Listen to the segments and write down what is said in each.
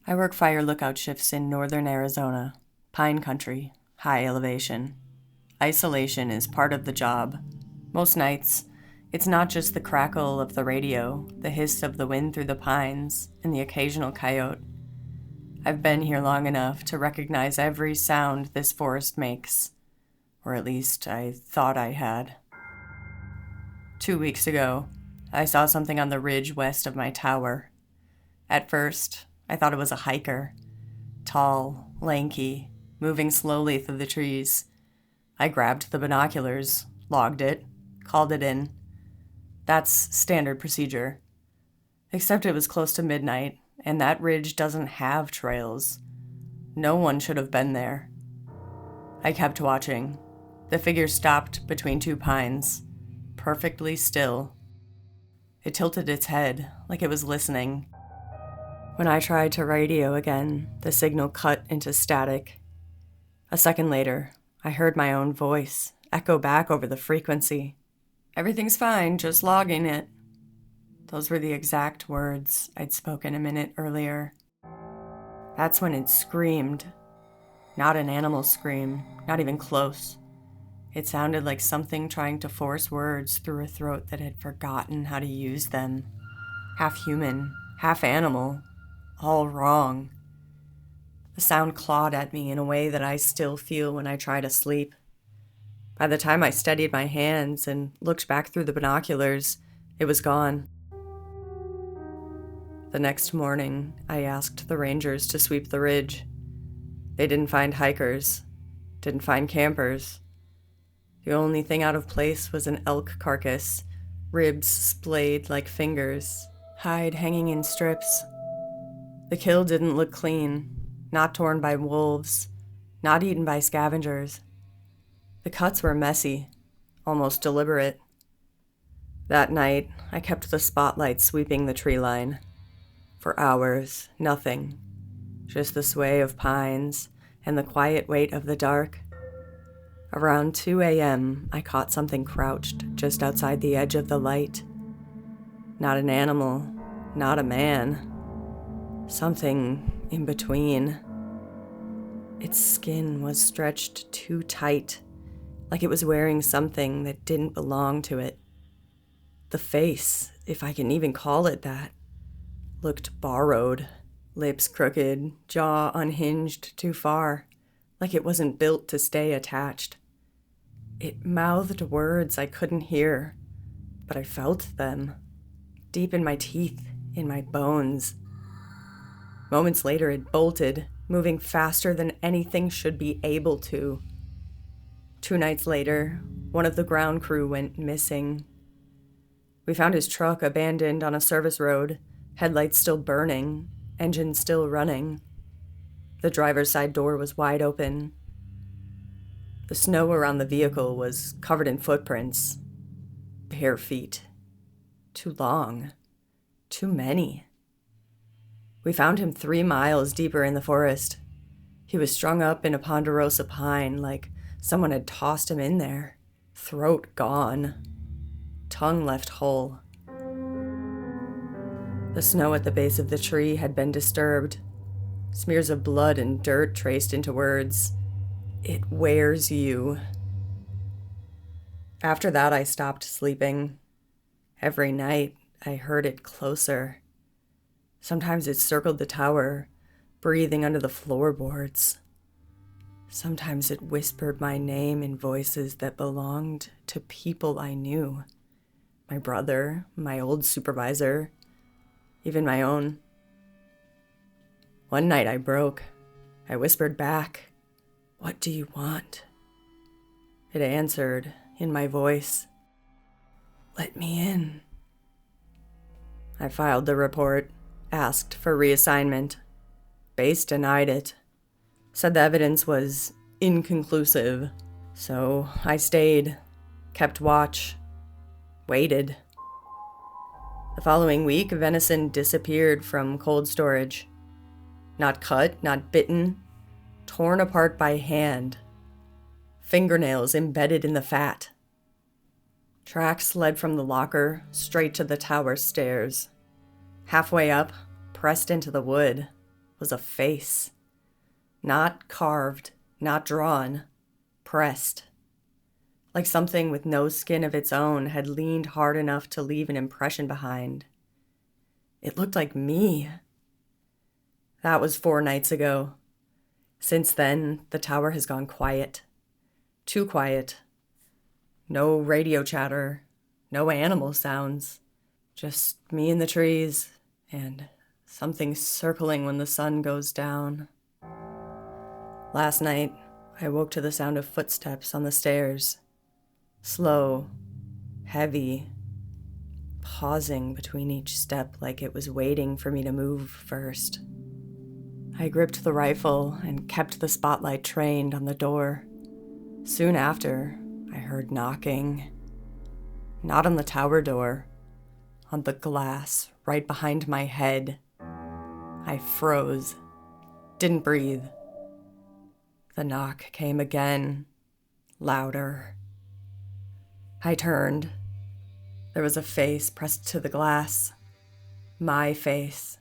I work fire lookout shifts in northern Arizona, pine country, high elevation. Isolation is part of the job. Most nights, it's not just the crackle of the radio, the hiss of the wind through the pines, and the occasional coyote. I've been here long enough to recognize every sound this forest makes, or at least I thought I had. 2 weeks ago, I saw something on the ridge west of my tower. At first, I thought it was a hiker. Tall, lanky, moving slowly through the trees. I grabbed the binoculars, logged it, called it in. That's standard procedure. Except it was close to midnight, and that ridge doesn't have trails. No one should have been there. I kept watching. The figure stopped between two pines, perfectly still. It tilted its head like it was listening. When I tried to radio again, the signal cut into static. A second later, I heard my own voice echo back over the frequency. "Everything's fine, just logging it." Those were the exact words I'd spoken a minute earlier. That's when it screamed. Not an animal scream, not even close. It sounded like something trying to force words through a throat that had forgotten how to use them. Half human, half animal, all wrong. The sound clawed at me in a way that I still feel when I try to sleep. By the time I steadied my hands and looked back through the binoculars, it was gone. The next morning, I asked the rangers to sweep the ridge. They didn't find hikers, didn't find campers. The only thing out of place was an elk carcass, ribs splayed like fingers, hide hanging in strips. The kill didn't look clean, not torn by wolves, not eaten by scavengers. The cuts were messy, almost deliberate. That night, I kept the spotlight sweeping the tree line. For hours, nothing. Just the sway of pines and the quiet weight of the dark. Around 2 a.m., I caught something crouched just outside the edge of the light. Not an animal, not a man. Something in between. Its skin was stretched too tight, like it was wearing something that didn't belong to it. The face, if I can even call it that, looked borrowed, lips crooked, jaw unhinged too far, like it wasn't built to stay attached. It mouthed words I couldn't hear, but I felt them, deep in my teeth, in my bones. Moments later, it bolted, moving faster than anything should be able to. 2 nights later, one of the ground crew went missing. We found his truck abandoned on a service road, headlights still burning, engine still running. The driver's side door was wide open. The snow around the vehicle was covered in footprints. Bare feet. Too long. Too many. We found him 3 miles deeper in the forest. He was strung up in a ponderosa pine like someone had tossed him in there. Throat gone. Tongue left whole. The snow at the base of the tree had been disturbed. Smears of blood and dirt traced into words. It wears you. After that, I stopped sleeping. Every night, I heard it closer. Sometimes it circled the tower, breathing under the floorboards. Sometimes it whispered my name in voices that belonged to people I knew. My brother, my old supervisor, even my own. One night I broke. I whispered back, "What do you want?" It answered in my voice, "Let me in." I filed the report, asked for reassignment. Base denied it, said the evidence was inconclusive. So I stayed, kept watch, waited. The following week, venison disappeared from cold storage. Not cut, not bitten, torn apart by hand. Fingernails embedded in the fat. Tracks led from the locker straight to the tower stairs. Halfway up, pressed into the wood, was a face. Not carved, not drawn, pressed. Like something with no skin of its own had leaned hard enough to leave an impression behind. It looked like me. That was 4 nights ago. Since then, the tower has gone quiet. Too quiet. No radio chatter, no animal sounds. Just me in the trees, and something circling when the sun goes down. Last night, I woke to the sound of footsteps on the stairs. Slow, heavy, pausing between each step like it was waiting for me to move first. I gripped the rifle and kept the spotlight trained on the door. Soon after, I heard knocking. Not on the tower door, on the glass right behind my head. I froze, didn't breathe. The knock came again, louder. I turned. There was a face pressed to the glass. My face.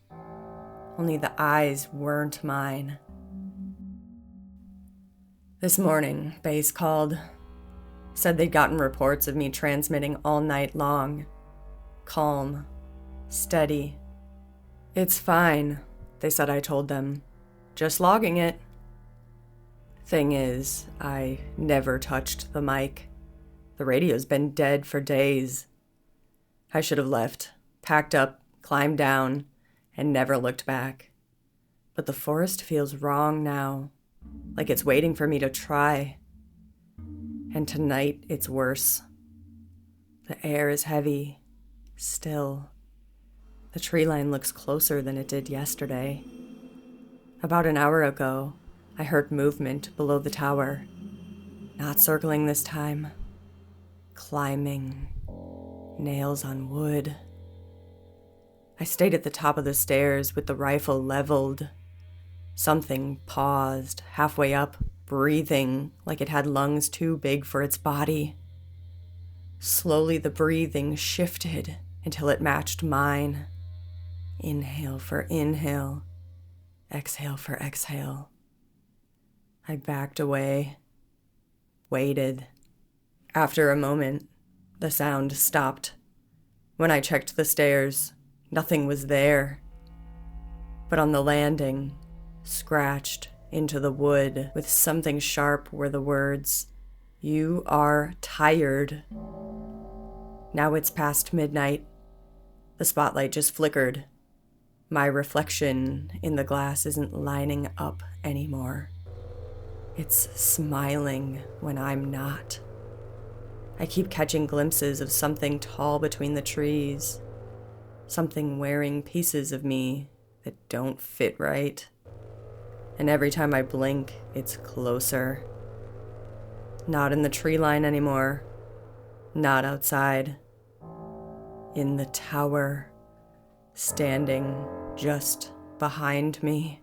Only the eyes weren't mine. This morning, base called. Said they'd gotten reports of me transmitting all night long. Calm. Steady. It's fine, they said I told them. Just logging it. Thing is, I never touched the mic. The radio's been dead for days. I should have left, packed up, climbed down, and never looked back. But the forest feels wrong now, like it's waiting for me to try. And tonight it's worse. The air is heavy, still. The tree line looks closer than it did yesterday. About an hour ago, I heard movement below the tower. Not circling this time. Climbing. Nails on wood. I stayed at the top of the stairs with the rifle leveled. Something paused, halfway up, breathing like it had lungs too big for its body. Slowly the breathing shifted until it matched mine. Inhale for inhale. Exhale for exhale. I backed away. Waited. After a moment, the sound stopped. When I checked the stairs, nothing was there. But on the landing, scratched into the wood with something sharp were the words, "You are tired." Now it's past midnight. The spotlight just flickered. My reflection in the glass isn't lining up anymore. It's smiling when I'm not. I keep catching glimpses of something tall between the trees, something wearing pieces of me that don't fit right. And every time I blink, it's closer. Not in the tree line anymore. Not outside. In the tower, standing just behind me.